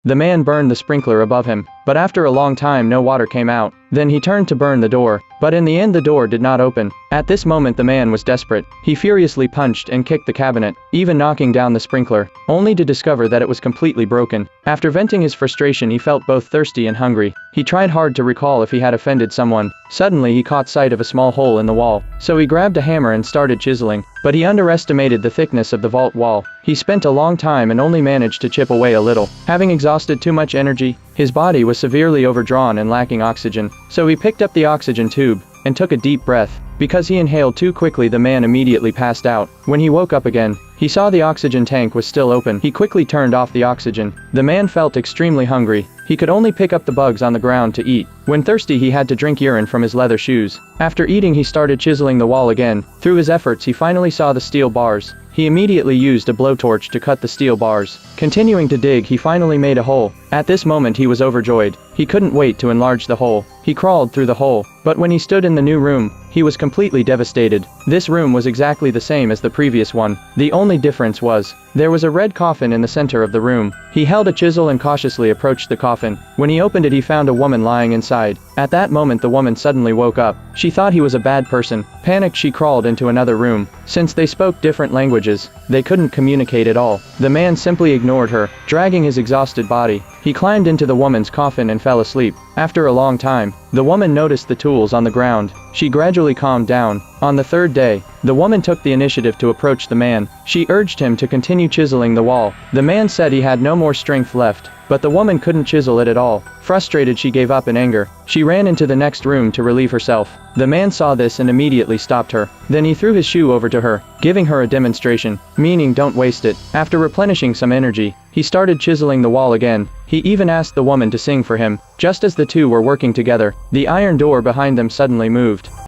The man burned the sprinkler above him, but after a long time no water came out. Then he turned to burn the door, but in the end the door did not open. At this moment the man was desperate. He furiously punched and kicked the cabinet, even knocking down the sprinkler, only to discover that it was completely broken. After venting his frustration he felt both thirsty and hungry. He tried hard to recall if he had offended someone. Suddenly he caught sight of a small hole in the wall, so he grabbed a hammer and started chiseling, but he underestimated the thickness of the vault wall. He spent a long time and only managed to chip away a little. Having exhausted too much energy, his body was severely overdrawn and lacking oxygen, so he picked up the oxygen tube and took a deep breath. Because he inhaled too quickly, the man immediately passed out. When he woke up again, he saw the oxygen tank was still open. He quickly turned off the oxygen. The man felt extremely hungry. He could only pick up the bugs on the ground to eat. When thirsty he had to drink urine from his leather shoes. After eating he started chiseling the wall again. Through his efforts he finally saw the steel bars. He immediately used a blowtorch to cut the steel bars. Continuing to dig, he finally made a hole. At this moment he was overjoyed. He couldn't wait to enlarge the hole. He crawled through the hole, but when he stood in the new room, he was completely devastated. This room was exactly the same as the previous one. The only difference was, there was a red coffin in the center of the room. He held a chisel and cautiously approached the coffin. When he opened it he found a woman lying inside. At that moment the woman suddenly woke up. She thought he was a bad person. Panicked, she crawled into another room. Since they spoke different languages, they couldn't communicate at all. The man simply ignored her, dragging his exhausted body. He climbed into the woman's coffin and fell asleep. After a long time, the woman noticed the tools on the ground. She gradually calmed down. On the third day, the woman took the initiative to approach the man. She urged him to continue chiseling the wall. The man said he had no more strength left, but the woman couldn't chisel it at all. Frustrated, she gave up in anger. She ran into the next room to relieve herself. The man saw this and immediately stopped her. Then he threw his shoe over to her, giving her a demonstration, meaning don't waste it. After replenishing some energy, he started chiseling the wall again. He even asked the woman to sing for him. Just as the two were working together, the iron door behind them suddenly moved.